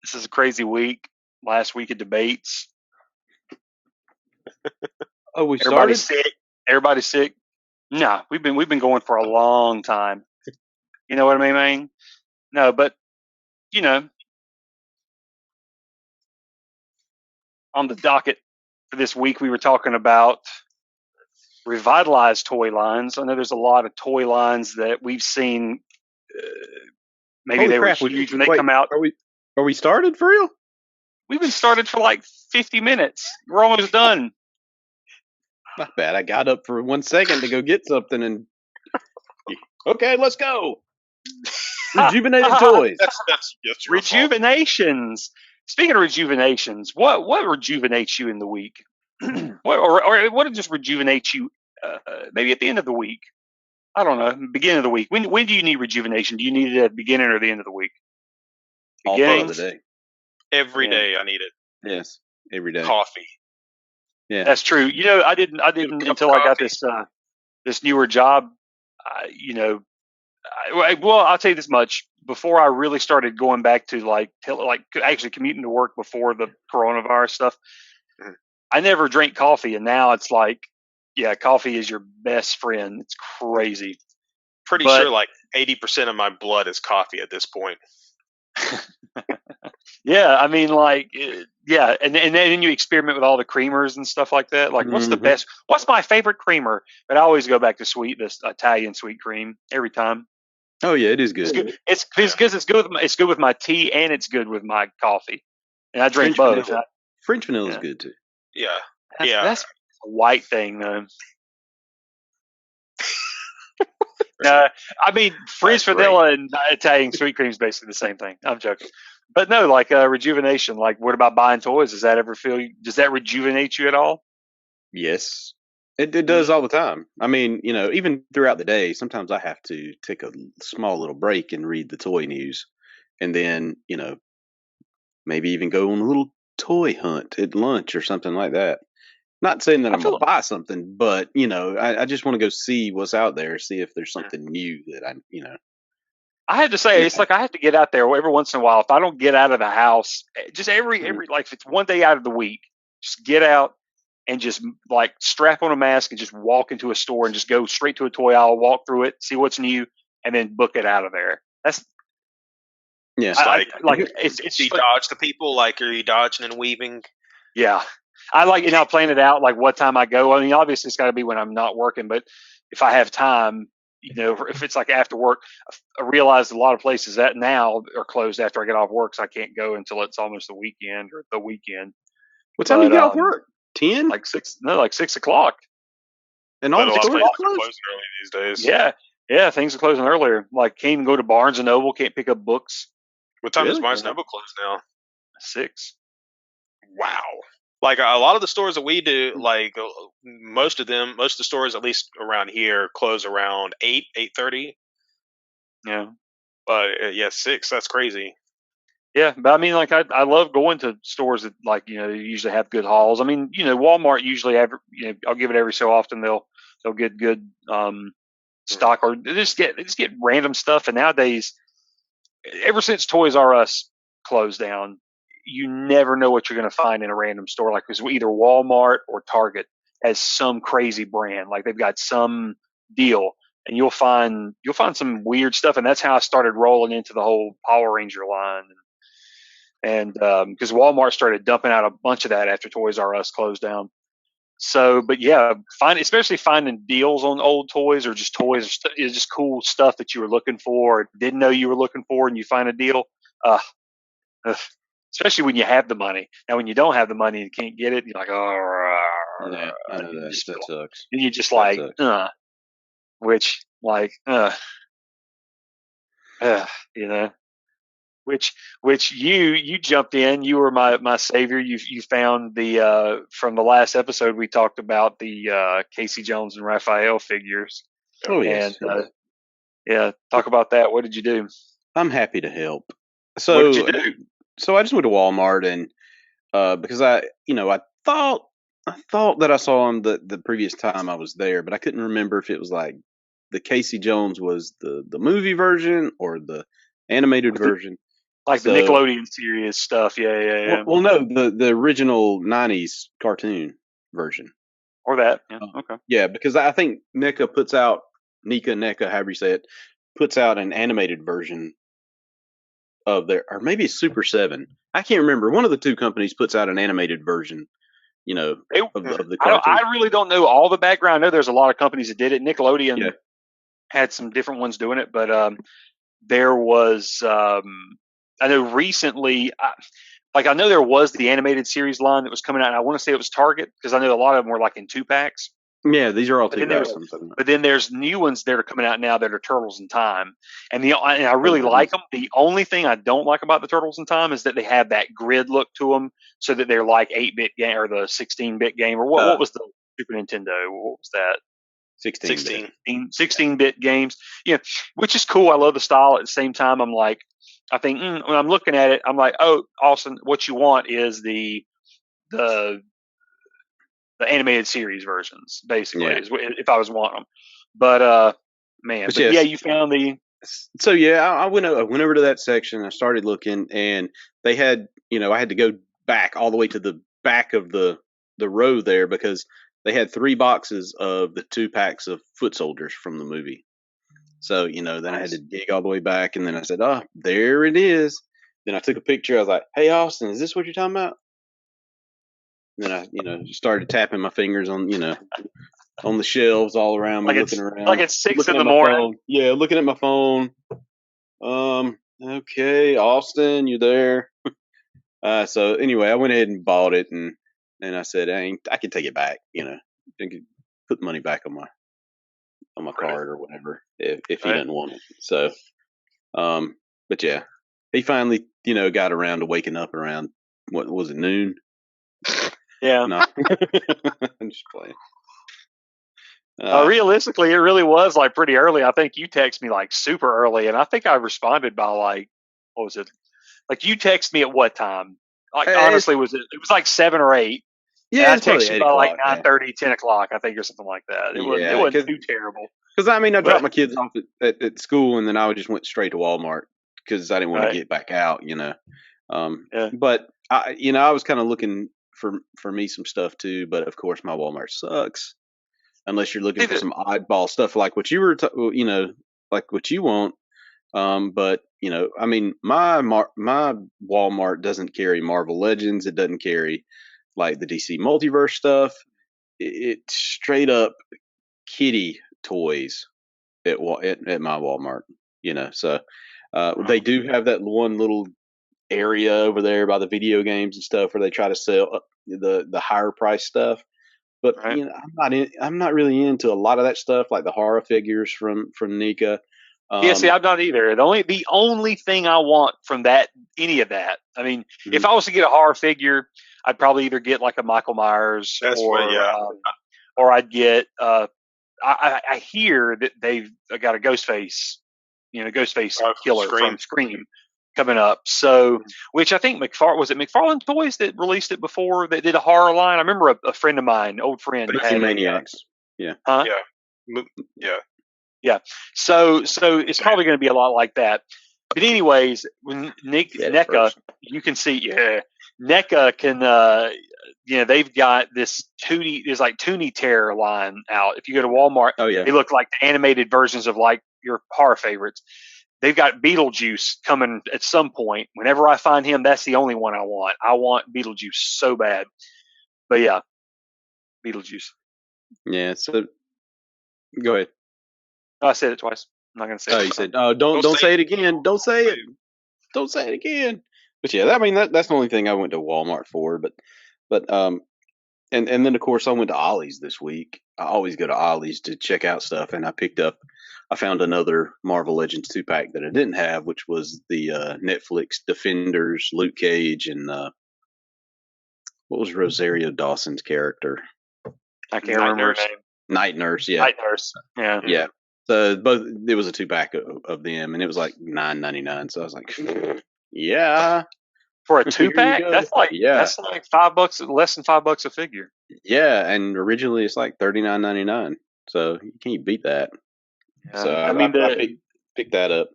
This is a crazy week. Last week of debates. Oh, we Everybody's started? sick. Everybody's sick. No, we've been going for a long time. You know what I mean, man? No, but you know, on the docket for this week, we were talking about revitalized toy lines. I know there's a lot of toy lines that we've seen. Uh, Maybe Holy they were crap! huge when they Wait, come out. are we started for real? We've been started for like 50 minutes. We're almost done. Not bad. I got up for 1 second to go get something, and okay, let's go. Rejuvenated toys. That's your fault. Rejuvenations. Speaking of rejuvenations, what rejuvenates you in the week? or what just rejuvenates you? Maybe at the end of the week. I don't know. Beginning of the week. When do you need rejuvenation? Do you need it at the beginning or the end of the week? All part Beginning. of the day. Every Yeah. day I need it. Yes, every day. Coffee. Yeah. That's true. You know, I didn't cup until of I got coffee. this newer job. You know, well, I'll tell you this much. Before I really started going back to like actually commuting to work before the coronavirus stuff, Mhm. I never drank coffee, and now it's like, yeah, coffee is your best friend. It's crazy. Pretty But sure like 80% of my blood is coffee at this point. yeah, I mean, like, yeah, and then you experiment with all the creamers and stuff like that. Like, what's the Mhm. best? What's my favorite creamer? But I always go back to this Italian sweet cream every time. Oh yeah, it is It's good. good. It's because it's good. It's good with my tea and it's good with my coffee. And I drink French both. vanilla. French vanilla is Yeah, good too. Yeah. that's a white thing though. I mean, French That's great. vanilla and Italian sweet cream is basically the same thing. I'm joking, but no, like rejuvenation. Like, what about buying toys? Does that ever does that rejuvenate you at all? Yes. It Mm. does all the time. I mean, even throughout the day, sometimes I have to take a small little break and read the toy news, and then maybe even go on a little toy hunt at lunch or something like that. Not saying that I I'm gonna feel buy something, but I just want to go see what's out there, see if there's Mhm. something new that I had to say it's like I have to get out there every once in a while. If I don't get out of the house, just every like if it's one day out of the week, just get out and just like strap on a mask and just walk into a store and just go straight to a toy aisle, walk through it, see what's new, and then book it out of there. That's yeah. It's like, like Here- it's do you just like, dodge the people? Like, are you dodging and weaving? yeah. I like plan it out like what time I go. I mean, obviously it's got to be when I'm not working, but if I have time, if it's like after work, I realize a lot of places that now are closed after I get off work, so I can't go until it's almost the weekend or the weekend. What time do you But get off work? 10, like like 6 o'clock. and all But the a lot of stores places are are closed. closing early these days. Yeah, yeah, things are closing earlier. Like can't even go to Barnes and Noble, can't pick up books. What time does Really? Barnes Noble close now? 6. Wow. Like a lot of the stores that we do, like most of the stores, at least around here, close around 8:30. Yeah. But yeah, 6. That's crazy. Yeah, but I mean, like I love going to stores that like they usually have good hauls. I mean, Walmart usually have I'll give it every so often they'll get good Mhm. stock or they just get random stuff. And nowadays, ever since Toys R Us closed down, you never know what you're going to find in a random store. Like because either Walmart or Target has some crazy brand, like they've got some deal, and you'll find some weird stuff. And that's how I started rolling into the whole Power Ranger line and because Walmart started dumping out a bunch of that after Toys R Us closed down. So, but yeah, especially finding deals on old toys or just toys, is just cool stuff that you were looking for, or didn't know you were looking for, and you find a deal. Uh, uh, Especially when you have the money. Now, when you don't have the money and you can't get it, you're like, oh, Yeah, I know you that. just That feel, sucks. and you just That like, sucks. which like, uh, you know. Which you jumped in. You were my savior. You found the from the last episode we talked about the Casey Jones and Raphael figures, Oh and yes, yeah, talk about that. What did you do? I'm happy to help. What did you So, do? so I just went to Walmart and because I thought that I saw him the previous time I was there, but I couldn't remember if it was like the Casey Jones was the movie version or the animated With the version. Like the Nickelodeon series stuff. Yeah. Well, no, the original '90s cartoon version. Or that. Yeah. Okay. Yeah, because I think NECA, however you say it, puts out an animated version of their, or maybe it's Super 7. I can't remember. One of the two companies puts out an animated version, of the cartoon. I really don't know all the background. I know there's a lot of companies that did it. Nickelodeon had some different ones doing it, but there was, I know recently, I know there was the animated series line that was coming out, and I want to say it was Target, because I know a lot of them were like in 2-packs. Yeah, these are all 2-packs. But then there's new ones that are coming out now that are Turtles in Time, and I really like them. The only thing I don't like about the Turtles in Time is that they have that grid look to them, so that they're like 8-bit game or the 16-bit game, or what was the Super Nintendo? What was that? 16-bit games. Yeah, which is cool. I love the style. At the same time, I'm like, I think when I'm looking at it, I'm like, oh, Austin, what you want is the animated series versions, basically, is if I was wanting them. But man, you found the. So I went over to that section. I started looking, and they had, I had to go back all the way to the back of the row there, because they had 3 boxes of the 2-packs of foot soldiers from the movie. So, then I had to dig all the way back, and then I said, oh, there it is. Then I took a picture. I was like, hey, Austin, is this what you're talking about? And then I, started tapping my fingers on, on the shelves all around me, looking around. Like it's 6 in the morning. Phone. Yeah, looking at my phone. Okay, Austin, you there? So anyway, I went ahead and bought it, and I said, I can take it back. I can put the money back on my card or whatever if he doesn't want it. So, but yeah, he finally, got around to waking up around, what was it, noon? Yeah. No. I'm just playing. Realistically, it really was like pretty early. I think you texted me like super early, and I think I responded by like, what was it? Like you texted me at what time? Like honestly, was it was like 7 or 8? Yeah, I texted you by like 9:30, 10 o'clock, I think, or something like that. It wasn't too terrible. Because I dropped my kids off at school, and then I just went straight to Walmart because I didn't want to get back out, But I was kind of looking for me some stuff too, but of course my Walmart sucks unless you're looking for some oddball stuff like what you were, like what you want. But my Walmart doesn't carry Marvel Legends. It doesn't carry like the DC multiverse stuff. It's straight up kitty toys at my Walmart. So they do have that one little area over there by the video games and stuff where they try to sell the higher price stuff. But I'm not really into a lot of that stuff, like the horror figures from NECA. See, I'm not either. The only thing I want from any of that, if I was to get a horror figure, I'd probably either get like a Michael Myers or I'd get. I hear that they've got a Ghostface killer from Scream coming up. So, which I think McFarlane Toys that released it before that did a horror line. I remember a friend of mine, old friend, had Maniacs. Yeah. Huh? Yeah. So it's probably going to be a lot like that. But anyways, when NECA, you can see, NECA can, they've got this there's like Toonie Terror line out. If you go to Walmart, they look like the animated versions of like your horror favorites. They've got Beetlejuice coming at some point. Whenever I find him, that's the only one I want. I want Beetlejuice so bad. But yeah, Beetlejuice. Yeah. So go ahead. I said it twice. I'm not going to say it. Oh, you said, don't say it again. Don't say it. Don't say it again. But yeah, that's the only thing I went to Walmart for. But and then of course I went to Ollie's this week. I always go to Ollie's to check out stuff, and I found another Marvel Legends 2-pack that I didn't have, which was the Netflix Defenders, Luke Cage, and what was Rosario Dawson's character? I can't remember her name. Night Nurse, yeah. Night Nurse, yeah. Yeah. So it was a 2-pack of them, and it was like $9.99. So I was like, yeah. For a 2-pack, that's like $5, less than $5 a figure. Yeah, and originally it's like $39.99. So you can't beat that. So I picked that up,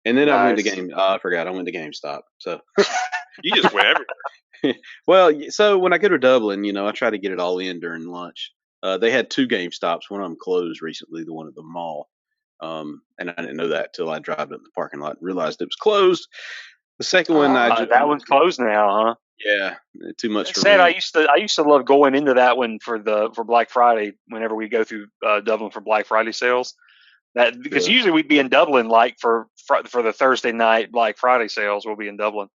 And then I went to Nice. I forgot I went to GameStop. So You just went everywhere. well, so when I go to Dublin, I try to get it all in during lunch. They had 2 GameStops. One of them closed recently, the one at the mall. And I didn't know that till I drive up in the parking lot and realized it was closed. The second one, That one's closed now, huh? yeah, too much It's for sad. I me. used to love going into that one for Black Friday. Whenever we go through Dublin for Black Friday sales, that because Really. usually we'd be in Dublin like for the Thursday night Black Friday sales. We'll be in Dublin,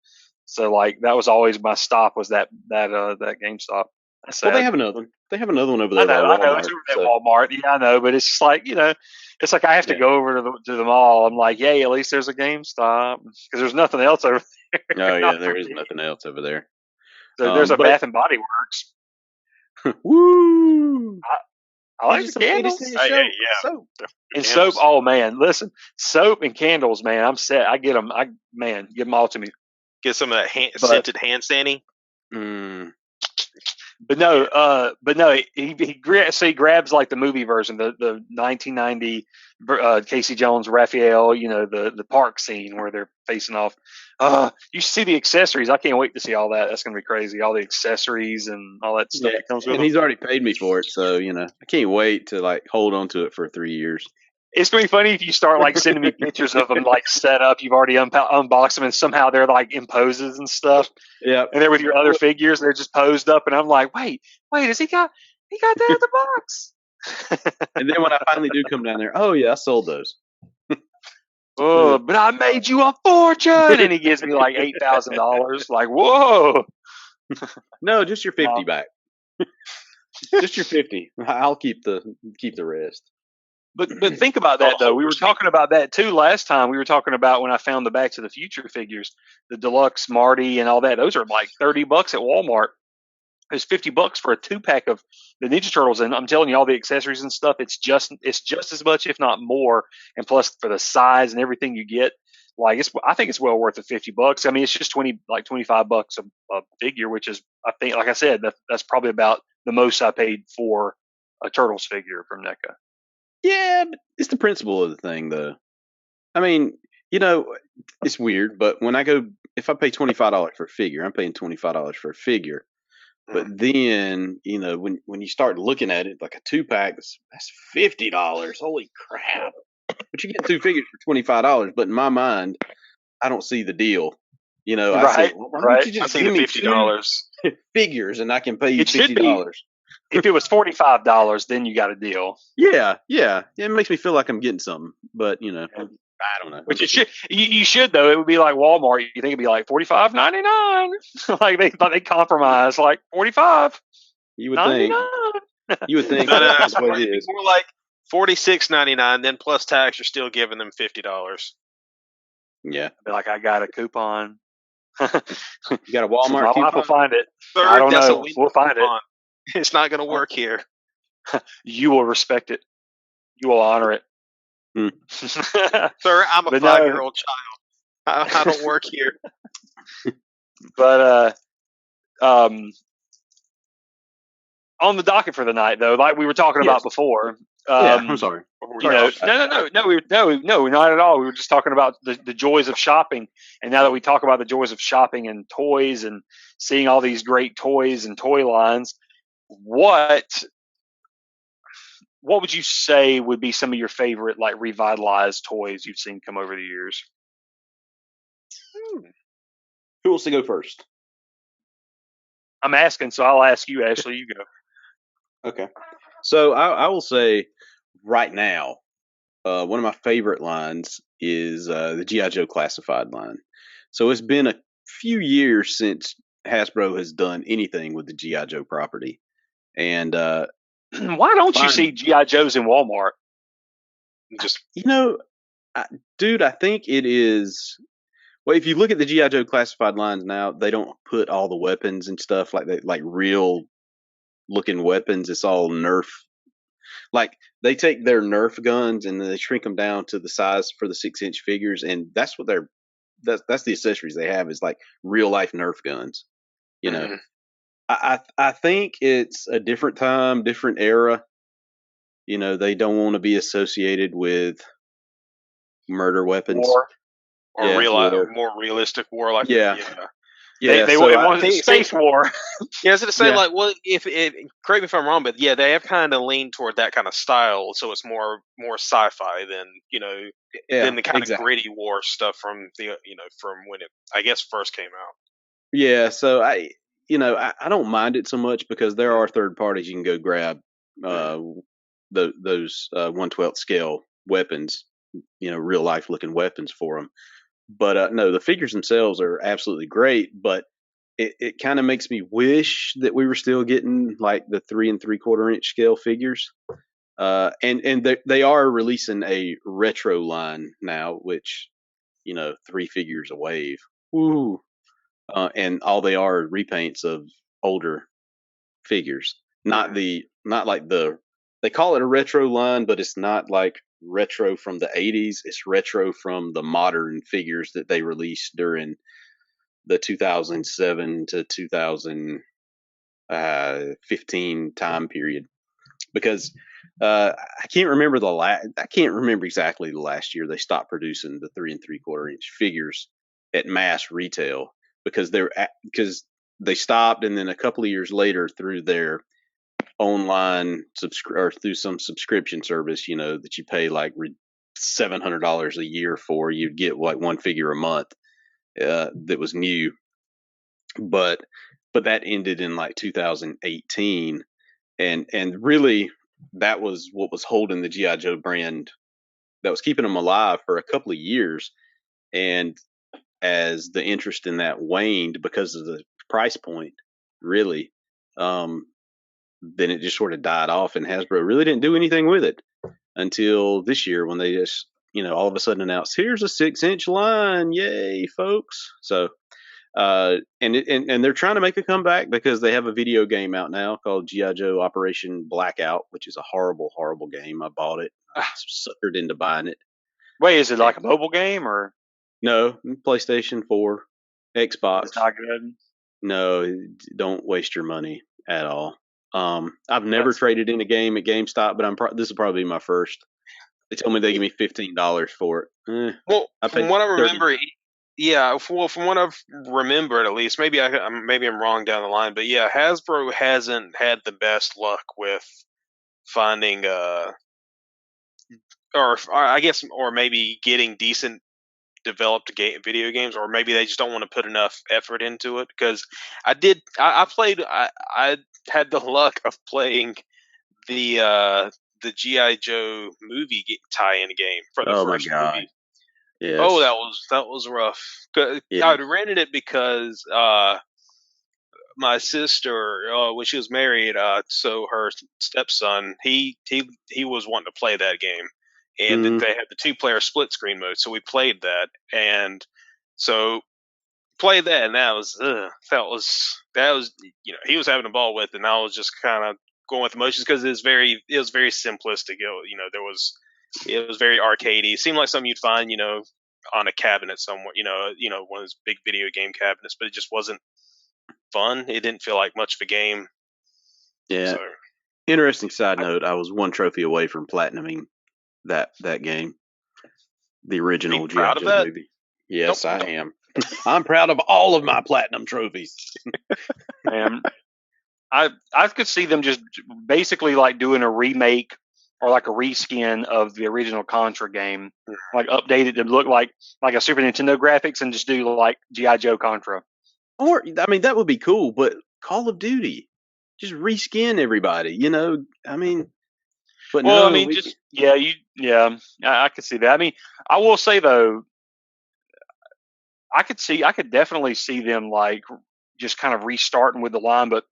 so like that was always my stop was that GameStop. That's Well, they sad. have another one. They have another one over there by I know. It's Walmart. over at So Walmart. Yeah, I know. But it's just like it's like I have to yeah. go over to the mall. I'm like, yay, at least there's a GameStop because there's nothing else over there. Oh yeah, Not for there is me. nothing else over there. So there's a But Bath and Body Works. woo! I Get like you the some 80 candles cent Yeah, soap. the and soap. candles. Oh man, listen, soap and candles, man. I'm set. I get them. Give them all to me. Get some of that But scented hand sanding. Mm, but no, so he grabs like the movie version, the 1990 Casey Jones Raphael, the park scene where they're facing off. You should see the accessories. I can't wait to see all that. That's gonna be crazy. All the accessories and all that stuff yeah, that comes with and them. he's already paid me for it, so I can't wait to like hold on to it for 3 years. It's gonna be funny if you start like sending me pictures of them like set up. You've already unboxed them, and somehow they're like in poses and stuff, Yeah. and they're with your other figures. They're just posed up, and I'm like, wait, has he got that in the box? And then when I finally do come down there, oh yeah, I sold those. Oh, but I made you a fortune, and he gives me like $8,000. Like, whoa! No, just your 50 No. back. Just your 50. I'll keep the rest. But think about that though. We were talking about that too last time. We were talking about when I found the Back to the Future figures, the deluxe Marty and all that. Those are like $30 at Walmart. It's $50 for a 2-pack of the Ninja Turtles, and I'm telling you, all the accessories and stuff. It's just as much, if not more. And plus, for the size and everything you get, like I think it's well worth the $50. I mean, it's just $25 a figure, which is, I think, like I said, that's probably about the most I paid for a Turtles figure from NECA. Yeah, but it's the principle of the thing, though. I mean, it's weird, but if I pay $25 for a figure, I'm paying $25 for a figure. But then, when you start looking at it, like a 2-pack, that's $50. Holy crap! But you get 2 figures for $25. But in my mind, I don't see the deal. I say, well, why don't you I just see give the me $50. 2 figures and I can pay you It should be. $50. If it was $45, then you got a deal. Yeah. It makes me feel like I'm getting something, but I don't know. Which you should though. It would be like Walmart. You think it'd be like $45.99. Like they thought they compromised like $45.99. You would think. You would think. No, That's what it is. More like $46.99. Then plus tax, you're still giving them $50. Yeah. I'd be like, I got a coupon. You got a Walmart My coupon? wife will find it. Third, I don't that's know. We'll find it. It's not going to work here. You will respect it. You will honor it. Sir, I'm a 5-year-old child. I don't work here. But on the docket for the night, though, like we were talking about before. I'm sorry. No, not at all. We were just talking about the joys of shopping, and now that we talk about the joys of shopping and toys and seeing all these great toys and toy lines, what would you say would be some of your favorite like revitalized toys you've seen come over the years? Who wants to go first? I'm asking, so I'll ask you, Ashley. You go. Okay. So I will say right now, one of my favorite lines is the G.I. Joe classified line. So it's been a few years since Hasbro has done anything with the G.I. Joe property. And why don't you see G.I. Joes in Walmart? Just dude, I think it is. Well, if you look at the G.I. Joe classified lines now, they don't put all the weapons and stuff like real looking weapons. It's all Nerf. Like they take their Nerf guns and then they shrink them down to the size for the 6-inch figures, and that's what that's the accessories they have is like real life Nerf guns. I think it's a different time, different era. They don't want to be associated with murder weapons. or Yeah, war. more realistic war. Like, Yeah. yeah. Yeah, They so wanted a space war. Yeah, I was going to say, Yeah. like, well, correct me if I'm wrong, but yeah, they have kind of leaned toward that kind of style, so it's more sci-fi than than the kind of exactly. gritty war stuff from from when it, I guess, first came out. Yeah, so I don't mind it so much because there are third parties you can go grab uh those 1/12 scale weapons, real life looking weapons for them. But no, the figures themselves are absolutely great, but it kind of makes me wish that we were still getting like the 3 3/4 inch scale figures. And they are releasing a retro line now, which 3 figures a wave. Woo! And all they are repaints of older figures. Not like they call it a retro line, but it's not like retro from the 80s. It's retro from the modern figures that they released during the 2007 to 2015 time period. Because I can't remember I can't remember exactly the last year they stopped producing the 3 3/4 inch figures at mass retail because they stopped, and then a couple of years later through their online or through some subscription service, that you pay like $700 a year for, you'd get like one figure a month that was new, but that ended in like 2018, and really that was what was holding the GI Joe brand, that was keeping them alive for a couple of years. And as the interest in that waned because of the price point, really, then it just sort of died off, and Hasbro really didn't do anything with it until this year when they just, all of a sudden announced, here's a 6-inch line, yay, folks. So, and they're trying to make a comeback because they have a video game out now called GI Joe Operation Blackout, which is a horrible, horrible game. I bought it, I suckered into buying it. Wait, is it like a mobile game or? No, PlayStation 4, Xbox. It's not good. No, don't waste your money at all. I've never traded in a game at GameStop, but this will probably be my first. They told me they give me $15 for it. Well, from what I remember, $30. yeah. Well, from what I've remembered, at least, maybe I'm wrong down the line, but yeah, Hasbro hasn't had the best luck with finding or I guess, or maybe getting decent developed video games, or maybe they just don't want to put enough effort into it. Because I played, I had the luck of playing the GI Joe movie tie-in game for the first movie. Yes. Oh, that was rough. Yeah. I rented it because my sister, when she was married, so her stepson, he was wanting to play that game, and they had the 2-player split screen mode, so we played that, and so played that, and that was he was having a ball with it, and I was just kind of going with emotions because it was very simplistic. It was very arcadey. It seemed like something you'd find on a cabinet somewhere, one of those big video game cabinets, but it just wasn't fun. It didn't feel like much of a game. Yeah. So, interesting side note, I was one trophy away from platinuming that game, the original GI Joe movie. Yes, nope. I am. I'm proud of all of my platinum trophies. Man, I could see them just basically like doing a remake or like a reskin of the original Contra game, like update it to look like a Super Nintendo graphics, and just do like GI Joe Contra. Or I mean, that would be cool, but Call of Duty, just reskin everybody. I mean. But well, no, I mean, I could see that. I mean, I will say though, I could definitely see them like just kind of restarting with the line, but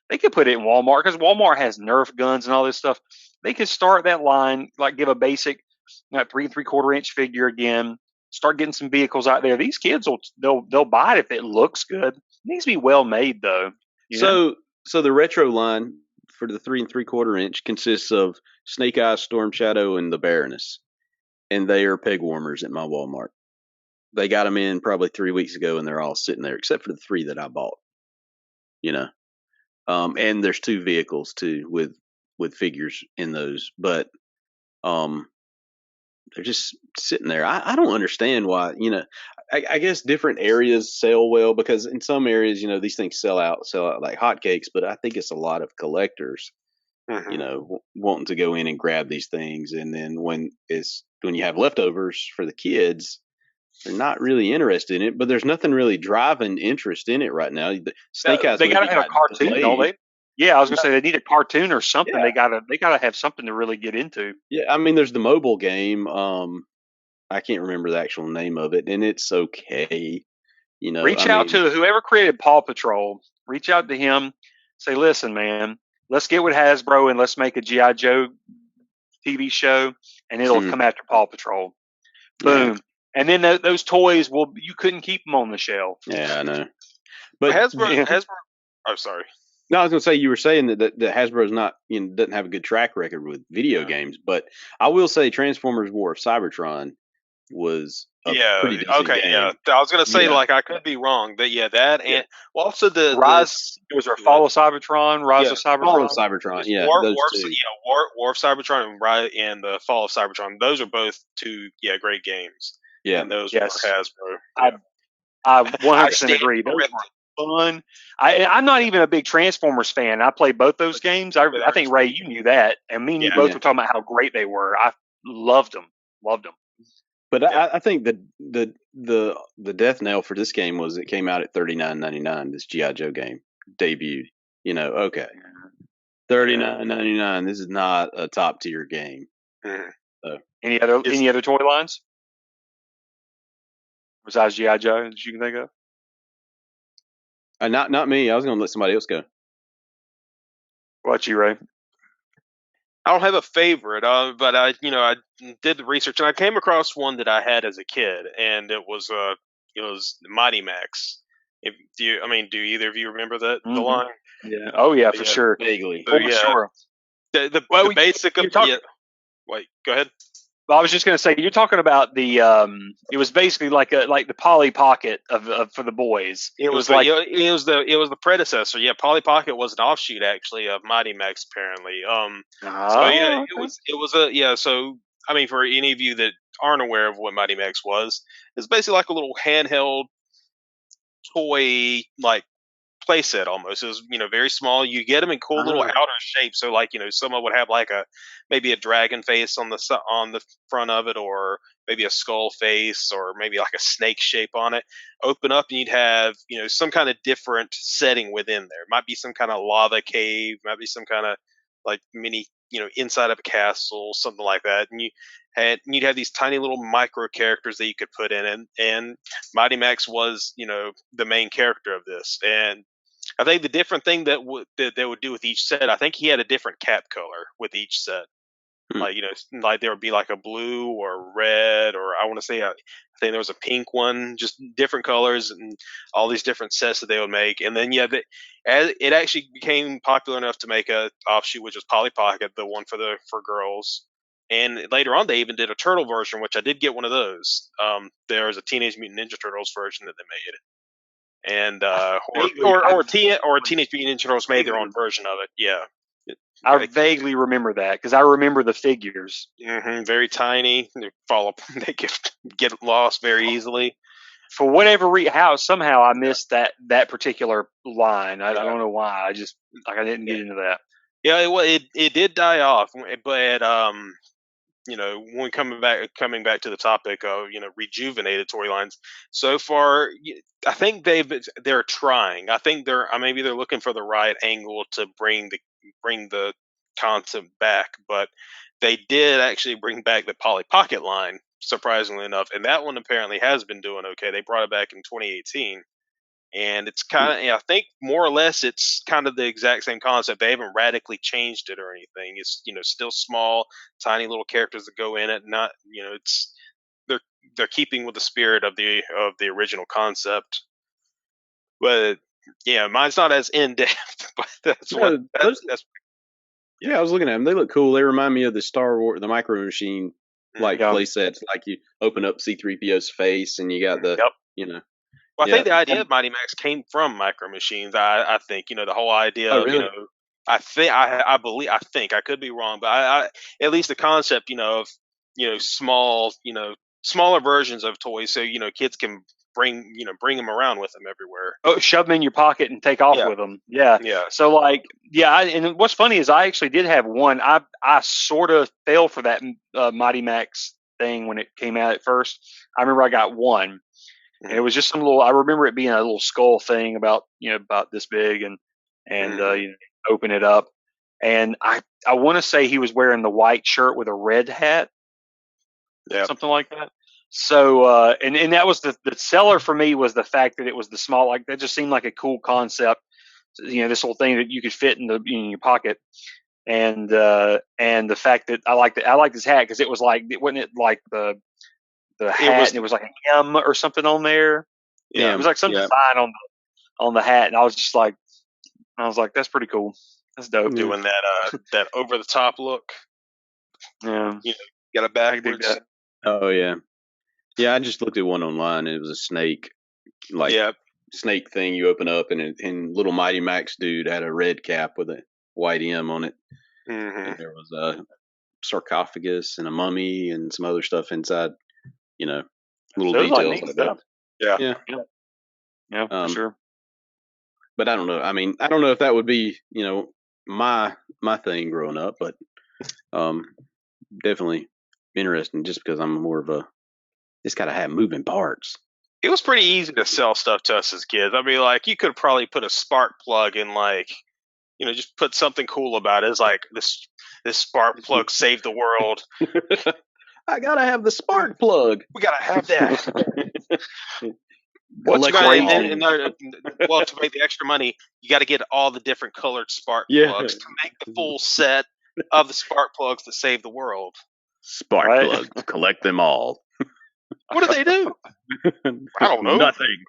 they could put it in Walmart because Walmart has Nerf guns and all this stuff. They could start that line, like give a basic 3 3/4 inch figure again. Start getting some vehicles out there. These kids they'll buy it if it looks good. It needs to be well made though. So the retro line for the 3 3/4 inch consists of Snake Eyes, Storm Shadow, and the Baroness, and they are peg warmers at my Walmart. They got them in probably 3 weeks ago, and they're all sitting there except for the 3 that I bought. And there's 2 vehicles too with figures in those, but they're just sitting there. I don't understand why. I guess different areas sell well because in some areas, these things sell out like hotcakes. But I think it's a lot of collectors, wanting to go in and grab these things, and then when you have leftovers for the kids, they're not really interested in it. But there's nothing really driving interest in it right now. The Steakhouse They got movie to have a got cartoon, don't delayed. they? Yeah, I was gonna say they need a cartoon or something. Yeah. They gotta have something to really get into. Yeah, I mean, there's the mobile game. I can't remember the actual name of it, and it's okay. Reach out to whoever created Paw Patrol. Reach out to him. Say, listen, man, let's get with Hasbro and let's make a GI Joe TV show, and it'll come after Paw Patrol. Boom. Yeah. And then those toys you couldn't keep them on the shelf. Yeah, I know. But Hasbro. Oh, sorry. No, I was going to say, you were saying that Hasbro's not, doesn't have a good track record with video games, but I will say Transformers War of Cybertron was a pretty decent game. Yeah. I was going to say, I could be wrong, but that and also the Rise. It was our Fall of Cybertron, Rise of Cybertron. Fall of Cybertron, War of Cybertron and the Fall of Cybertron. Those are both two, great games. Yeah, and those were Hasbro. I 100% agree. Those were fun. I'm not even a big Transformers fan. I played both those games. I think, Ray, you knew that. And me and you both were talking about how great they were. I loved them. But I think the death knell for this game was it came out at $39.99. This G.I. Joe game debuted. Okay, $39.99. This is not a top tier game. So, any other toy lines besides G.I. Joe that you can think of? Not me. I was going to let somebody else go. What about you, Ray? I don't have a favorite, but I did the research and I came across one that I had as a kid, and it was Mighty Maxx. Do either of you remember that the line? Yeah. Oh yeah, for sure. Vaguely. So, sure. The basic of Wait, go ahead. Well, I was just going to say, you're talking about the. It was basically like the Polly Pocket of for the boys. It was the predecessor. Yeah, Polly Pocket was an offshoot actually of Mighty Maxx apparently. So for any of you that aren't aware of what Mighty Maxx was, it's basically like a little handheld toy playset almost. It was very small. You get them in cool little outer shapes. So someone would have maybe a dragon face on the front of it, or maybe a skull face, or maybe like a snake shape on it. Open up and you'd have some kind of different setting within there. Might be some kind of lava cave. Might be some kind of mini inside of a castle, something like that. And you'd have these tiny little micro characters that you could put in, and Mighty Maxx was the main character of this. And I think the different thing that they would do with each set, I think he had a different cap color with each set. There would be like a blue or red, or I want to say I think there was a pink one, just different colors and all these different sets that they would make. And then it actually became popular enough to make a offshoot, which was Polly Pocket, the one for girls. And later on, they even did a turtle version, which I did get one of those. There was a Teenage Mutant Ninja Turtles version that they made. And or Teenage Mutant Ninja Turtles made their own version of it. Yeah, I vaguely remember that because I remember the figures. Very tiny. They fall up. They get lost very easily. For whatever reason, somehow I missed that particular line. I don't know why. I just I didn't get into that. Yeah, it did die off, but when coming back to the topic of rejuvenated toy lines, so far I think they're trying. I think maybe they're looking for the right angle to bring the concept back, but they did actually bring back the Polly Pocket line, surprisingly enough, and that one apparently has been doing okay. They brought it back in 2018. And it's kind of, I think more or less it's kind of the exact same concept. They haven't radically changed it or anything. It's still small, tiny little characters that go in it. Not it's they're keeping with the spirit of the original concept. But yeah, mine's not as in depth. But that's yeah. I was looking at them. They look cool. They remind me of the Star Wars, the Micro Machine play sets. Like you open up C-3PO's face and you got the Well, I think the idea of Mighty Maxx came from Micro Machines. I think the whole idea of really? I think I could be wrong, but I at least the concept of small smaller versions of toys, so kids can bring them around with them everywhere. Oh, shove them in your pocket and take off Yeah. with them. Yeah. Yeah. So and what's funny is I actually did have one. I sort of fell for that Mighty Max thing when it came out at first. I remember I got one, and it was just some little. I remember it being a little skull thing about this big, and open it up, and I want to say he was wearing the white shirt with a red hat, something like that. So and that was the seller for me, was the fact that it was the small, like that just seemed like a cool concept. This whole thing that you could fit in your pocket, and the fact that I liked his hat because it was like, wasn't it like the hat, and it was like an M or something on there. Yeah, it was like some design on the hat, and I was like, that's pretty cool. That's dope. Doing that over the top look. Yeah, got a backwards. Oh yeah. Yeah, I just looked at one online. And it was a snake, snake thing you open up, and little Mighty Max dude had a red cap with a white M on it. Mm-hmm. And there was a sarcophagus and a mummy and some other stuff inside. Little details like that. Yeah, for sure. But I don't know. I mean, I don't know if that would be my thing growing up, but definitely interesting just because I'm more of a. It's got to have moving parts. It was pretty easy to sell stuff to us as kids. I mean, like, you could probably put a spark plug in, like, just put something cool about it. It's like, this spark plug saved the world. I gotta have the spark plug. We gotta have that. Well, to make the extra money, you got to get all the different colored spark plugs to make the full set of the spark plugs that save the world. Spark plugs, collect them all. What do they do? I don't know. Nothing.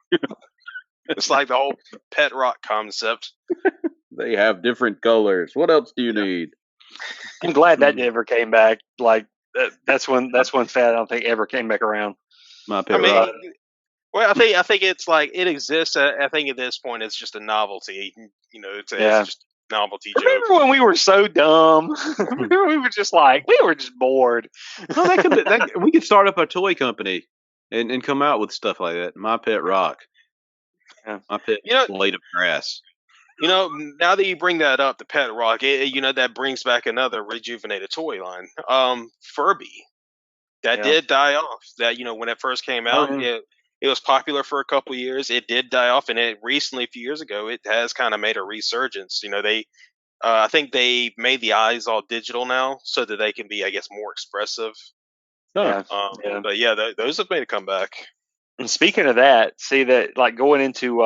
It's like the whole pet rock concept. They have different colors. What else do you need? I'm glad that never came back. Like that's one fad I don't think ever came back around. My pet rock. Well, I think it's like it exists. I think at this point it's just a novelty. It's just a novelty joke. Remember when we were so dumb? we were just bored. Well, we could start up a toy company and come out with stuff like that. My pet rock. Yeah. My pet blade of grass. Now that you bring that up, the pet rock, that brings back another rejuvenated toy line. Furby. That did die off. That when it first came out, it was popular for a couple of years. It did die off, and it recently, a few years ago, it has kind of made a resurgence. I think they made the eyes all digital now, so that they can be, I guess, more expressive. But those have made a comeback. And speaking of that, see that like going into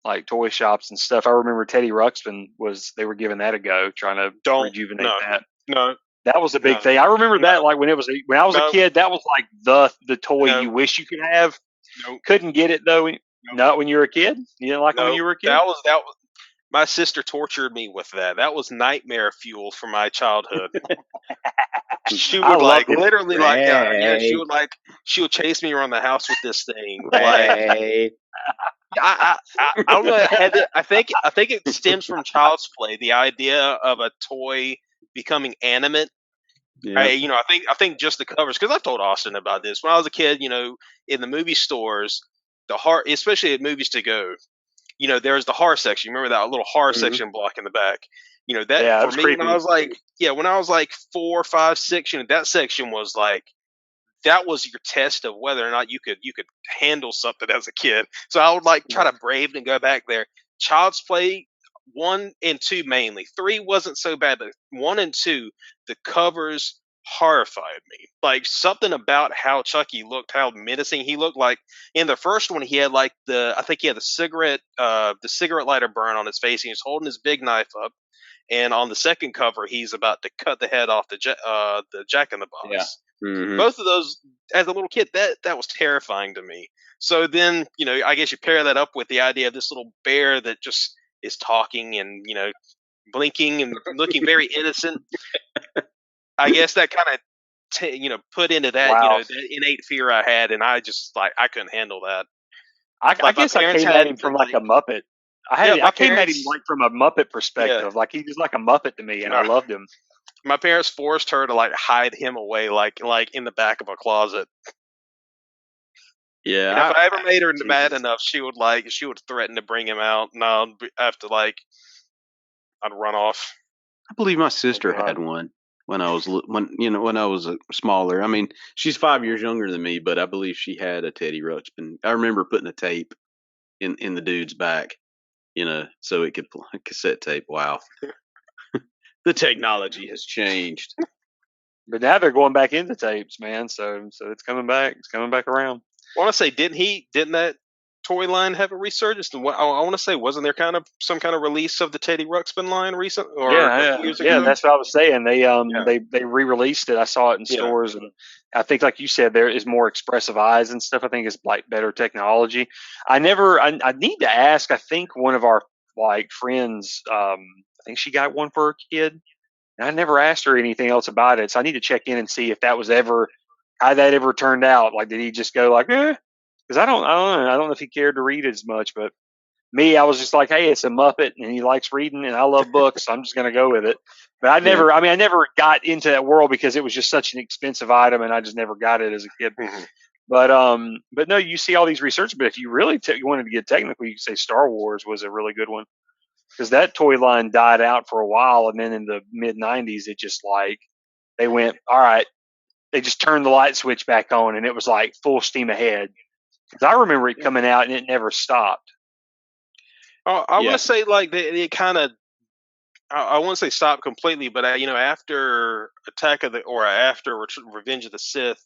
like toy shops and stuff. I remember Teddy Ruxpin they were giving that a go, trying to rejuvenate that. No. That was a big thing. I remember that like when I was a kid, that was like the toy you wish you could have. Couldn't get it though. Not when you were a kid. You didn't like it when you were a kid. That was my sister tortured me with that. That was nightmare fuel for my childhood. She would literally she would chase me around the house with this thing. I don't know. I think it stems from child's play. The idea of a toy becoming animate. Yeah. I think just the covers, because I've told Austin about this. When I was a kid, in the movie stores, especially at Movies to Go, there's the horror section. Remember that little horror section block in the back? For me, creepy. When I was like 4, 5, 6, that section was like, that was your test of whether or not you could handle something as a kid. So I would try to brave and go back there. Child's Play 1 and 2 mainly. 3 wasn't so bad, but 1 and 2, the covers horrified me. Like, something about how Chucky looked, how menacing he looked. Like in the first one, he had I think he had the cigarette lighter burn on his face. He was holding his big knife up, and on the second cover, he's about to cut the head off the Jack in the Box. Yeah. Mm-hmm. Both of those, as a little kid, that was terrifying to me. So then, I guess you pair that up with the idea of this little bear that just is talking and blinking and looking very innocent. I guess that kind of put into that that innate fear I had, and I just I couldn't handle that. I guess I came at him from like a Muppet. I came at him like from a Muppet perspective. Yeah. Like he was like a Muppet to me, and I loved him. My parents forced her to hide him away, like in the back of a closet. Yeah, And if I ever made her mad enough, she would threaten to bring him out, and I'd have to I'd run off. I believe my sister God. had one when I was when I was smaller. I mean, she's 5 years younger than me, but I believe she had a Teddy Ruxpin. I remember putting a tape in the dude's back, so it could play cassette tape. Wow, the technology has changed. But now they're going back into tapes, man. So it's coming back. It's coming back around. I want to say, didn't that toy line have a resurgence? And I want to say, wasn't there some kind of release of the Teddy Ruxpin line recent or a few years ago? Yeah. That's what I was saying. They re-released it. I saw it in Yeah. stores, and I think, like you said, there is more expressive eyes and stuff. I think it's like better technology. I need to ask. I think one of our friends, I think she got one for her kid. And I never asked her anything else about it, so I need to check in and see if that was ever how that ever turned out. Like, did he just go like, eh? Because I don't know if he cared to read as much. But me, I was just like, hey, it's a Muppet, and he likes reading, and I love books, so I'm just gonna go with it. But I never got into that world because it was just such an expensive item, and I just never got it as a kid. Mm-hmm. But no, you see all these research. But if you really wanted to get technical, you could say Star Wars was a really good one. Because that toy line died out for a while, and then in the mid '90s, it just they went, all right, they just turned the light switch back on, and it was like full steam ahead. Because I remember it coming out, and it never stopped. I want to say they kind of. I won't say stop completely, but after after Revenge of the Sith,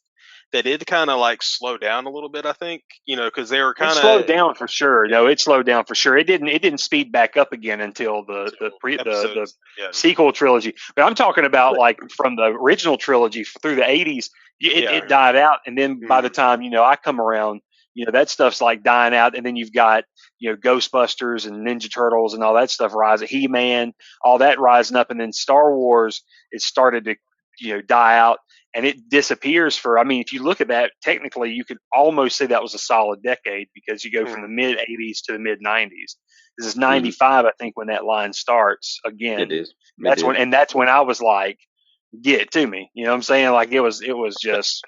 they did kind of slow down a little bit. I think because they were kind of slowed down for sure. No, it slowed down for sure. It didn't speed back up again until the sequel trilogy. But I'm talking about from the original trilogy through the '80s. It died out, and then by the time I come around, that stuff's dying out, and then you've got Ghostbusters and Ninja Turtles and all that stuff rising, He-Man, all that rising up, and then Star Wars it started to die out, and it disappears for. I mean, if you look at that technically, you could almost say that was a solid decade because you go from the mid '80s to the mid '90s. This is '95, I think, when that line starts again. It is. That's when I was like, get it to me. You know what I'm saying? Like it was just.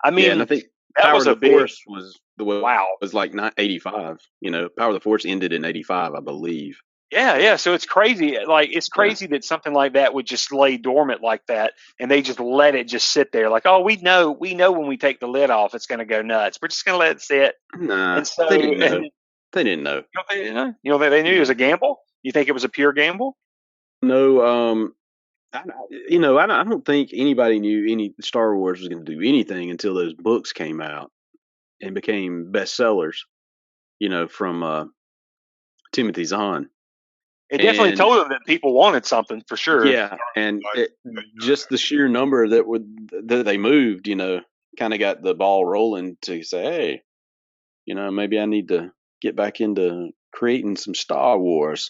I mean, and I think that Power was of the Force was wow. Was like 85. Power of the Force ended in '85, I believe. Yeah. So it's crazy. It's crazy that something like that would just lay dormant like that, and they just let it just sit there. Like, oh, we know when we take the lid off, it's going to go nuts. We're just going to let it sit. Nah, they didn't know. They didn't know. They didn't know. They knew it was a gamble. You think it was a pure gamble? No. I don't think anybody knew any Star Wars was going to do anything until those books came out and became bestsellers. From Timothy Zahn. It definitely told them that people wanted something for sure. Yeah, and just the sheer number that they moved, kind of got the ball rolling to say, hey, maybe I need to get back into creating some Star Wars.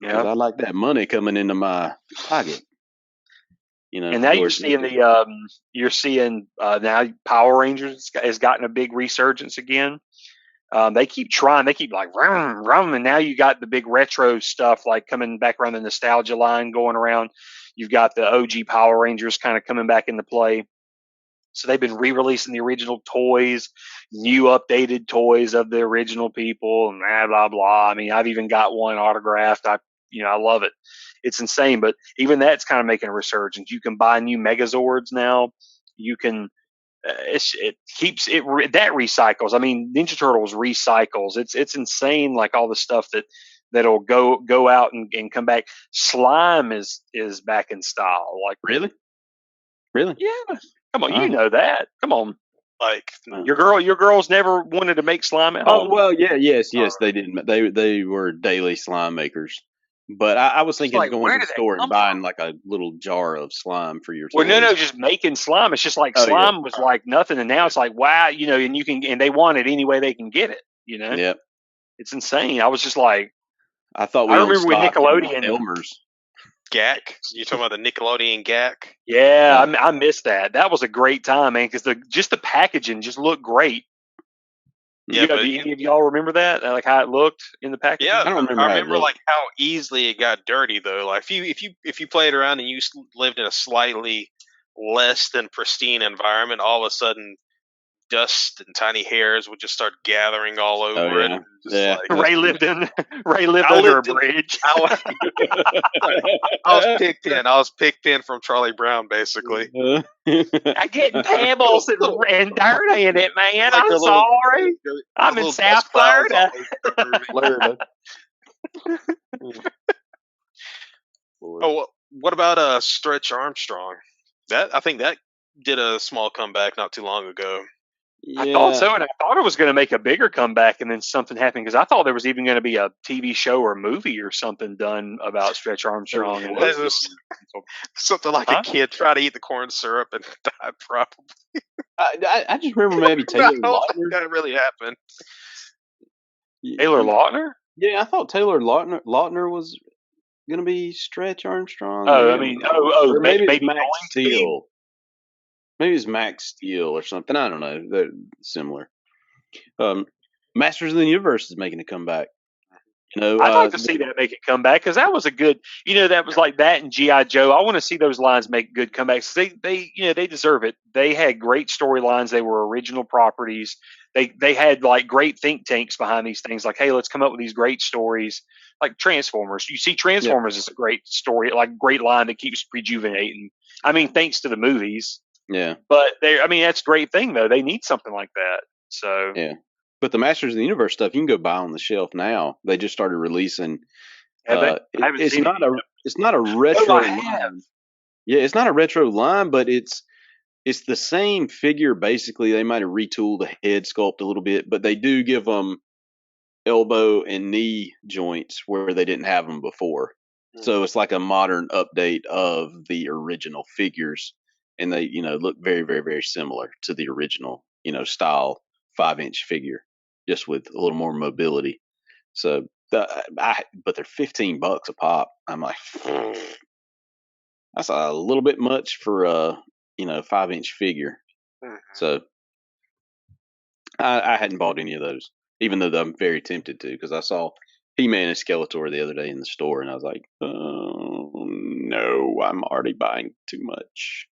Yeah, I like that money coming into my pocket. And now you're seeing now Power Rangers has gotten a big resurgence again. They keep trying. They keep rum, and now you got the big retro stuff coming back around, the nostalgia line going around. You've got the OG Power Rangers kind of coming back into play. So they've been re-releasing the original toys, new updated toys of the original people, and blah blah blah. I mean, I've even got one autographed. I love it. It's insane, but even that's kind of making a resurgence. You can buy new Megazords now. You can. It recycles. I mean, Ninja Turtles recycles. It's insane. All the stuff that'll go out and come back. Slime is back in style. Really? Yeah. Come on, you know that. Come on. Your girls never wanted to make slime at home. Oh well, yes, they didn't. They were daily slime makers. But I was thinking going to the store and buying a little jar of slime for your toys. Well, no, just making slime. It's just slime was nothing, and now it's wow, and you can, and they want it any way they can get it. Yep. It's insane. I was just like, I thought I remember with Nickelodeon, Elmer's. GAC? You talking about the Nickelodeon GAC? Yeah, I missed that. That was a great time, man, because the packaging just looked great. Yeah, do any of y'all remember that? How it looked in the packaging? Yeah, I remember how easily it got dirty though. If you played around and you lived in a slightly less than pristine environment, all of a sudden dust and tiny hairs would just start gathering all over it. yeah. And just Yeah. like, Ray lived I under a lived in- bridge. I was picked in. I was picked in from Charlie Brown, basically. I get pebbles and dirt in it, man. Like I'm the little- sorry. the I'm in little South dust clouds Florida. always Florida. Oh, what about Stretch Armstrong? I think that did a small comeback not too long ago. I thought so, and I thought it was going to make a bigger comeback, and then something happened because I thought there was even going to be a TV show or movie or something done about Stretch Armstrong. And It was something like a kid trying to eat the corn syrup and die, probably. I just remember maybe Taylor I don't think Lautner. that really happened. Taylor Lautner? Yeah, I thought Taylor Lautner was going to be Stretch Armstrong. Oh, Yeah. I mean, Or maybe it's maybe Max going to be. Steel. Maybe it's Max Steel or something. I don't know. They're similar. Masters of the Universe is making a comeback. You know, I'd like to see that make it come back because that was a good, that was like that and G.I. Joe. I want to see those lines make good comebacks. They deserve it. They had great storylines. They were original properties. They had like great think tanks behind these things. Like, hey, let's come up with these great stories. Like Transformers. You see, Transformers is a great story, like great line that keeps rejuvenating. I mean, thanks to the movies. Yeah. But that's a great thing though. They need something like that. So yeah. But the Masters of the Universe stuff you can go buy on the shelf now. They just started releasing. It's not a retro line. Yeah, it's not a retro line, but it's the same figure basically. They might have retooled the head sculpt a little bit, but they do give them elbow and knee joints where they didn't have them before. So it's like a modern update of the original figures, and they look very, very, very similar to the original style 5-inch figure, just with a little more mobility. So but they're $15 a pop. I'm like, that's a little bit much for a 5-inch figure. So I hadn't bought any of those, even though I'm very tempted to, because I saw He-Man and Skeletor the other day in the store, and I was like, oh no, I'm already buying too much.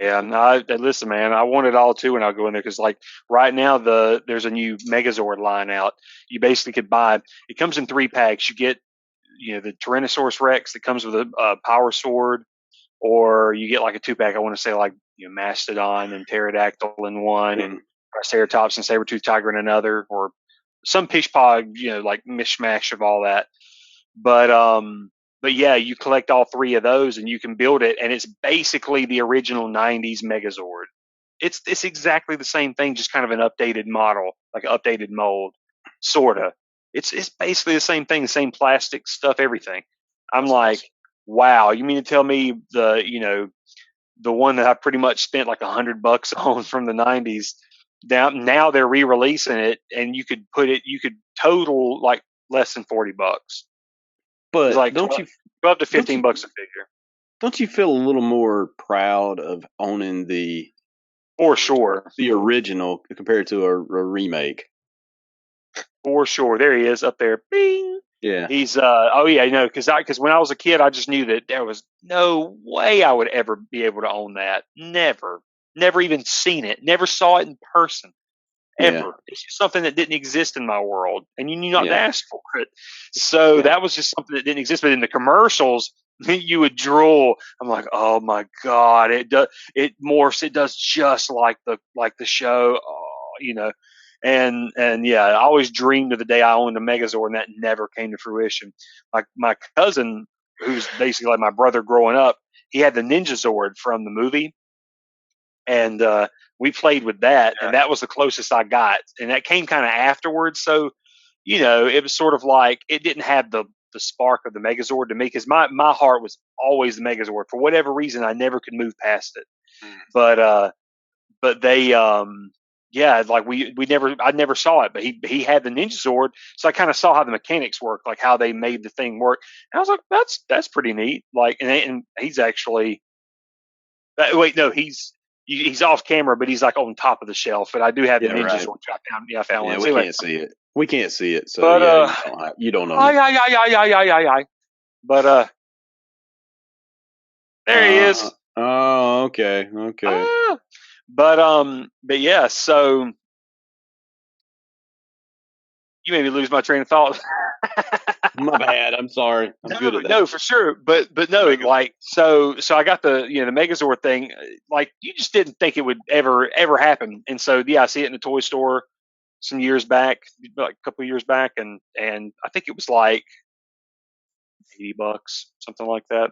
Yeah, no, listen, man, I want it all too when I go in there because, like, right now there's a new Megazord line out. You basically could buy. It comes in 3 packs. You get, the Tyrannosaurus Rex that comes with a power sword, or you get like a 2-pack. I want to say like Mastodon and Pterodactyl in one, and Triceratops and Saber-toothed Tiger in another, or some pish pod, like mishmash of all that. But yeah, you collect all 3 of those and you can build it, and it's basically the original 90s Megazord. It's exactly the same thing, just kind of an updated model, like an updated mold, sorta. It's basically the same thing, the same plastic stuff, everything. I'm like, wow, you mean to tell me the one that I pretty much spent like $100 on from the 90s, now they're re-releasing it, and you could total like less than $40. But it's like don't you $12 to $15 a figure? Don't you feel a little more proud of owning the original compared to a remake? For sure. There he is up there. Bing. Yeah. He's because when I was a kid, I just knew that there was no way I would ever be able to own that. Never even seen it. Never saw it in person. Ever. Yeah. It's just something that didn't exist in my world, and you knew not to ask for it. So that was just something that didn't exist. But in the commercials, you would drool. I'm like, oh my god, it morphs. It does just like the show. And yeah, I always dreamed of the day I owned a Megazord, and that never came to fruition. My cousin, who's basically like my brother growing up, he had the Ninja Zord from the movie, and we played with that, and that was the closest I got, and that came kind of afterwards. So, it was sort of like it didn't have the spark of the Megazord to me, because my heart was always the Megazord. For whatever reason, I never could move past it. But they like I never saw it, but he had the Ninja Zord, so I kind of saw how the mechanics work, like how they made the thing work. And I was like, that's pretty neat. Like, and he's actually wait, no, he's off camera, but he's like on top of the shelf. But I do have the Ninja Zord. I found one. We can't see it. We can't see it, so but, you don't know. But there he is. Oh, okay. But yeah, so you made me lose my train of thought. My bad. I'm sorry. I'm good at that. No, for sure. But no, Megazord. like so I got the the Megazord thing. Like you just didn't think it would ever happen, and so yeah, I see it in the toy store some years back, like a couple of years back, and I think it was like $80, something like that.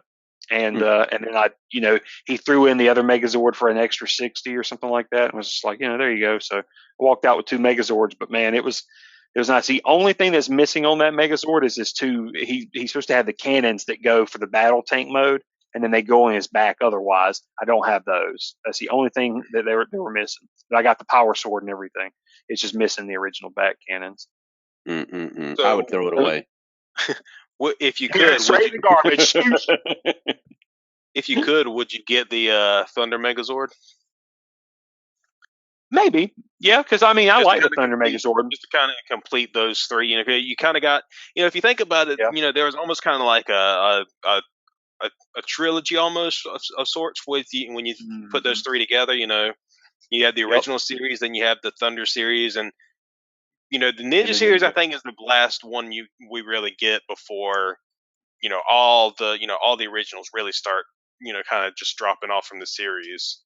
And then he threw in the other Megazord for an extra 60 or something like that, and was just like, there you go. So I walked out with two Megazords, but man, it was nice. The only thing that's missing on that Megazord is his two. He's supposed to have the cannons that go for the battle tank mode, and then they go on his back. Otherwise, I don't have those. That's the only thing that they were missing. But I got the power sword and everything. It's just missing the original back cannons. So, I would throw it away. If you could, straight in the garbage. If you could, would you get the Thunder Megazord? Maybe, yeah, because I like the Thunder Megazord. Just to kind of complete those three. You kind of got, if you think about it, there was almost kind of like a trilogy almost of sorts with you when you put those three together. You have the original series, then you have the Thunder series, and the Ninja series. I think is the last one we really get before all the originals really start kind of just dropping off from the series.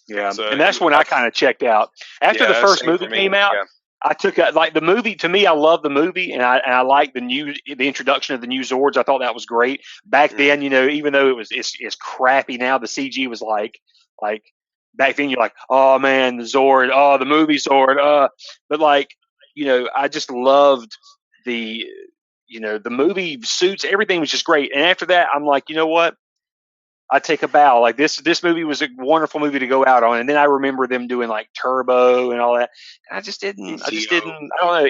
Yeah, so, and that's when I kind of checked out after the first movie came out. Yeah. I took like the movie. To me, I love the movie, and I like the introduction of the new Zords. I thought that was great back then. Even though it's crappy now, the CG was like back then. You're like, oh man, the Zord, oh the movie Zord, but like I just loved the movie suits. Everything was just great, and after that, I'm like, you know what? I take a bow. Like this movie was a wonderful movie to go out on, and then I remember them doing like Turbo and all that. And I just didn't. I don't know.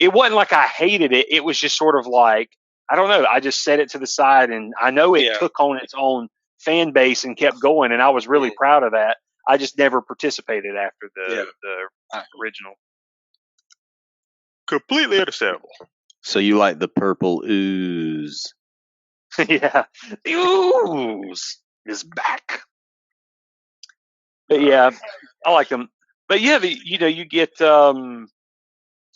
It wasn't like I hated it. It was just sort of like I don't know. I just set it to the side, and I know it took on its own fan base and kept going, and I was really proud of that. I just never participated after the original. Completely understandable. So you like the purple ooze? Yeah, the ooze is back. But yeah, I like them. But yeah, you get some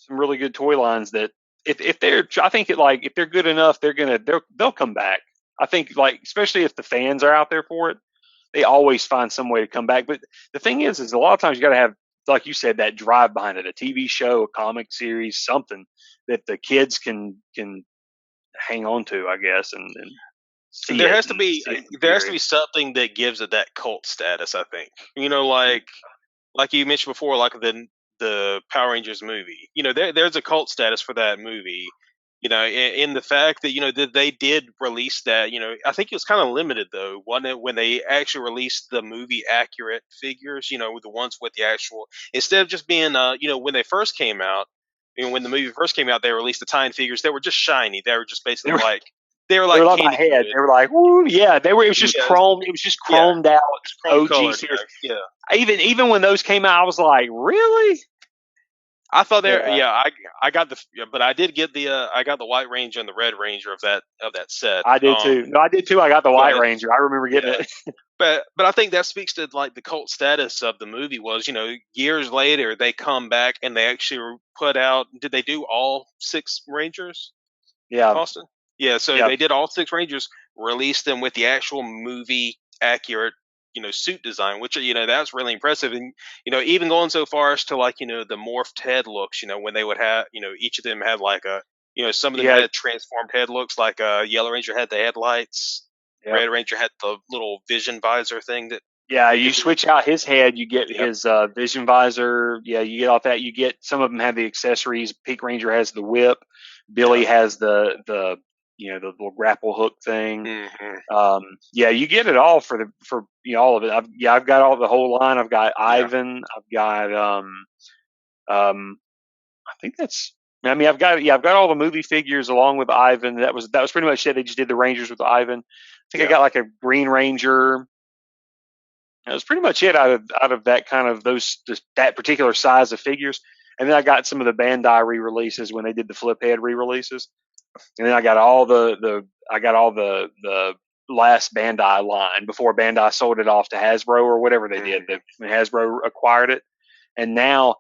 really good toy lines that if they're, I think if they're good enough, they'll come back. I think especially if the fans are out there for it, they always find some way to come back. But the thing is a lot of times you got to have, like you said, that drive behind it, a TV show, a comic series, something that the kids can hang on to, I guess, and there has to be something that gives it that cult status. I think like you mentioned before, like the Power Rangers movie. There's a cult status for that movie. In the fact that that they did release that. I think it was kind of limited though, wasn't it, when they actually released the movie accurate figures. The ones with the actual, instead of just being when they first came out. When the movie first came out, they released the tie-in figures. They were just shiny. They were just basically like. They were like my head. They were like, "Ooh, yeah." They were. It was just chrome. It was just chromed out. OG series. Yeah. Even when those came out, I was like, "Really?" I thought I got but I did get I got the White Ranger and the Red Ranger of that set. I did too. No, I did too. I got the White Ranger. I remember getting it. But I think that speaks to like the cult status of the movie was, years later they come back and they actually put out. Did they do all 6 Rangers? Yeah, Austin. Yeah, so they did all 6 Rangers, released them with the actual movie accurate, suit design, which that's really impressive. And even going so far as to like the morphed head looks, when they would have each of them had like a some of them had transformed head looks, like Yellow Ranger had the headlights, Red Ranger had the little vision visor thing that. Yeah, you switch out his head, you get his vision visor. Yeah, you get off that. You get some of them have the accessories. Pink Ranger has the whip. Billy has the little grapple hook thing. Mm-hmm. You get it all for all of it. I've got all the whole line. I've got Ivan. I've got I think that's. I've got all the movie figures along with Ivan. That was pretty much it. They just did the Rangers with Ivan. I think I got like a Green Ranger. That was pretty much it out of that kind of that particular size of figures. And then I got some of the Bandai re-releases when they did the flip head re-releases. And then I got all the last Bandai line before Bandai sold it off to Hasbro or whatever they did. When Hasbro acquired it, and now,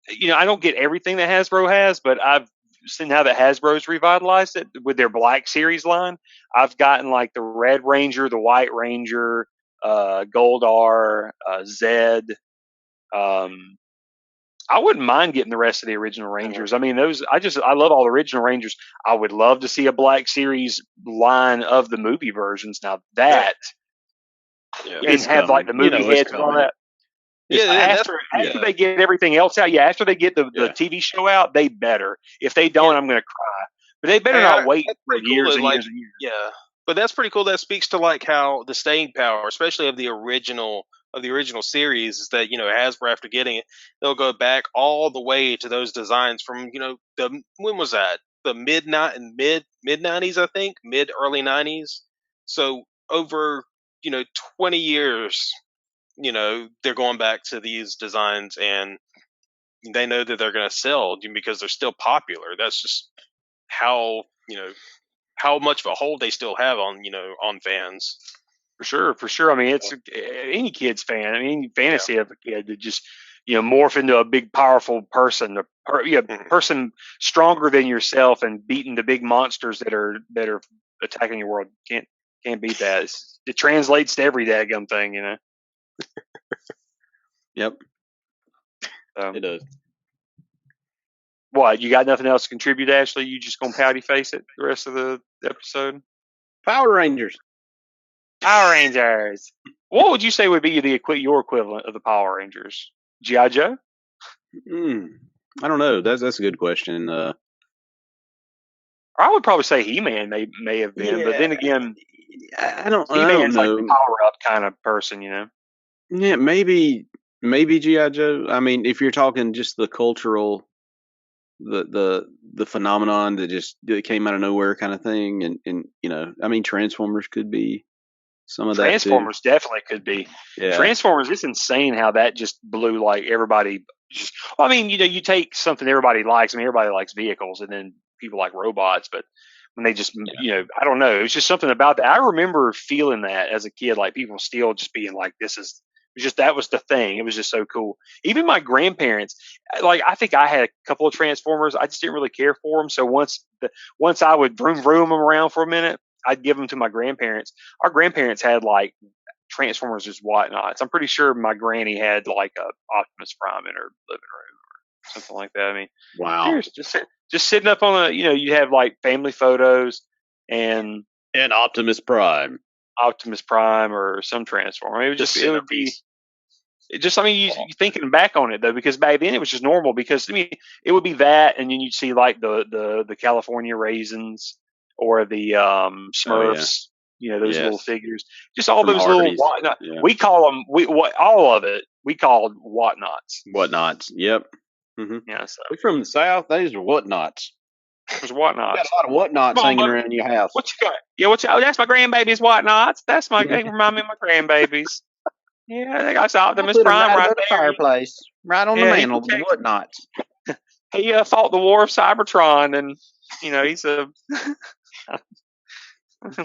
I don't get everything that Hasbro has, but I've seen how that Hasbro's revitalized it with their Black Series line. I've gotten like the Red Ranger, the White Ranger, Goldar, Zed. I wouldn't mind getting the rest of the original Rangers. I mean, I love all the original Rangers. I would love to see a Black Series line of the movie versions. Now that, and have like the movie heads and all that. After they get everything else out, after they get the TV show out, they better. If they don't, I'm going to cry. But they better not wait for years and years and years. Yeah, but that's pretty cool. That speaks to like how the staying power, especially of the original series, is that Hasbro, after getting it, they'll go back all the way to those designs from when was that, the mid 90s, I think, mid early 90s. So over 20 years, they're going back to these designs, and they know that they're going to sell because they're still popular. That's just how much of a hold they still have on fans. For sure. I mean, it's any kid's fan. I mean, any fantasy of a kid to just morph into a big, powerful person, person stronger than yourself and beating the big monsters that are attacking your world. Can't beat that. It translates to every daggum thing, Yep. It does. What, you got nothing else to contribute, Ashley? You just gonna pouty face it the rest of the episode? Power Rangers. Power Rangers. What would you say would be your equivalent of the Power Rangers? G.I. Joe? I don't know. That's a good question. I would probably say He-Man may have been, but then again, I don't He-Man's know. like the power-up kind of person, Yeah, maybe G.I. Joe. I mean, if you're talking just the cultural, the phenomenon that came out of nowhere kind of thing, and I mean, Transformers could be some of that too. Transformers definitely could be. Yeah. Transformers, it's insane how that just blew like everybody. I mean, you take something everybody likes. I mean, everybody likes vehicles, and then people like robots, but when they just, I don't know. It was just something about that. I remember feeling that as a kid, like people still just being like, that was the thing. It was just so cool. Even my grandparents, like, I think I had a couple of Transformers. I just didn't really care for them. So once I would vroom them around for a minute, I'd give them to my grandparents. Our grandparents had like Transformers as whatnots. I'm pretty sure my granny had like a Optimus Prime in her living room or something like that. I mean, wow. Just sitting up on you have like family photos and Optimus Prime or some Transformer. I mean, you thinking back on it though, because back then it was just normal. Because I mean, it would be that, and then you'd see like the California Raisins or the Smurfs. Those little figures, just all those little whatnot. Yeah. We call them all of it. We called whatnots. Whatnots. Yep. Mm-hmm. Yeah. So we're from the South. These are whatnots. There's whatnots. You got a lot of whatnots hanging around your house. What you got? Yeah, that's my grandbaby's whatnots. They remind me of my grandbabies. Yeah, they got Optimus Prime right there. Fireplace, right on the mantle. The whatnots. He fought the war of Cybertron, and he's a.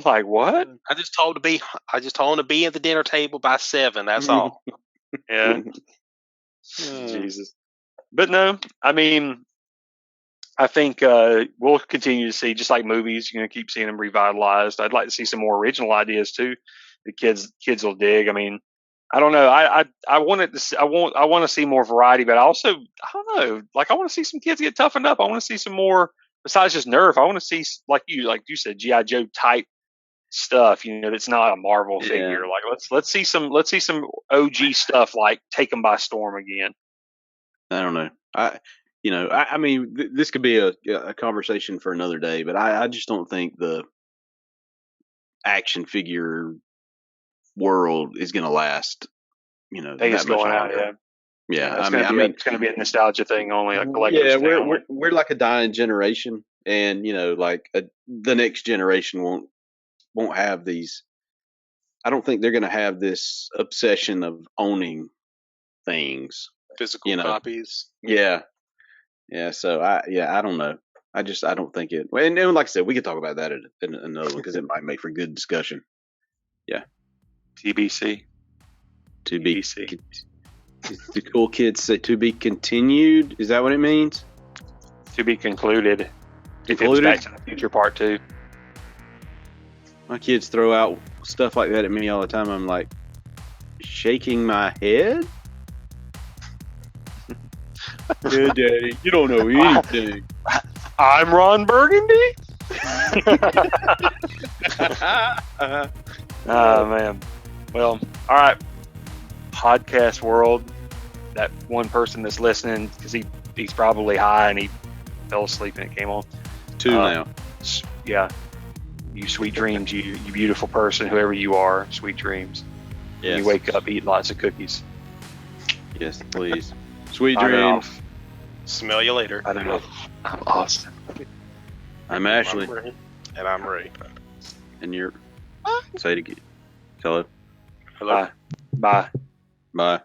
Like what? I just told him to be at the dinner table by 7. That's all. Yeah. Jesus. But no, I mean, I think we'll continue to see, just like movies, keep seeing them revitalized. I'd like to see some more original ideas too. The kids will dig. I mean, I don't know. I want to see more variety, but I don't know. Like I want to see some kids get toughened up. I want to see some more besides just Nerf. I want to see like you said, G.I. Joe type stuff. That's not a Marvel figure. Like let's see some OG stuff. Like take them by storm again. I don't know. I mean, this could be a conversation for another day, but I just don't think the action figure world is going to last. It's going out. Yeah. It's going to be a nostalgia thing only. Like we're like a dying generation, and the next generation won't have these. I don't think they're going to have this obsession of owning things, physical copies. Yeah. So I don't know. I don't think it. And like I said, we could talk about that in another one because it might make for good discussion. TBC. To be TBC. the cool kids say to be continued. Is that what it means? To be concluded. If it was Concluded? Back to the Future Part 2. My kids throw out stuff like that at me all the time. I'm like, shaking my head? Yeah, Daddy, you don't know anything. I'm Ron Burgundy? Oh, man. Well, all right. Podcast world. That one person that's listening, because he's probably high and he fell asleep and it came on. 2 now. Yeah. You sweet dreams, you beautiful person, whoever you are, sweet dreams. Yes. You wake up, eat lots of cookies. Yes, please. Sweet Signing dreams. off. Smell you later. I don't know. I'm Austin. I'm Ashley. And I'm Ray. And you're. Say it again. Hello. Hello. Bye. Bye. Bye.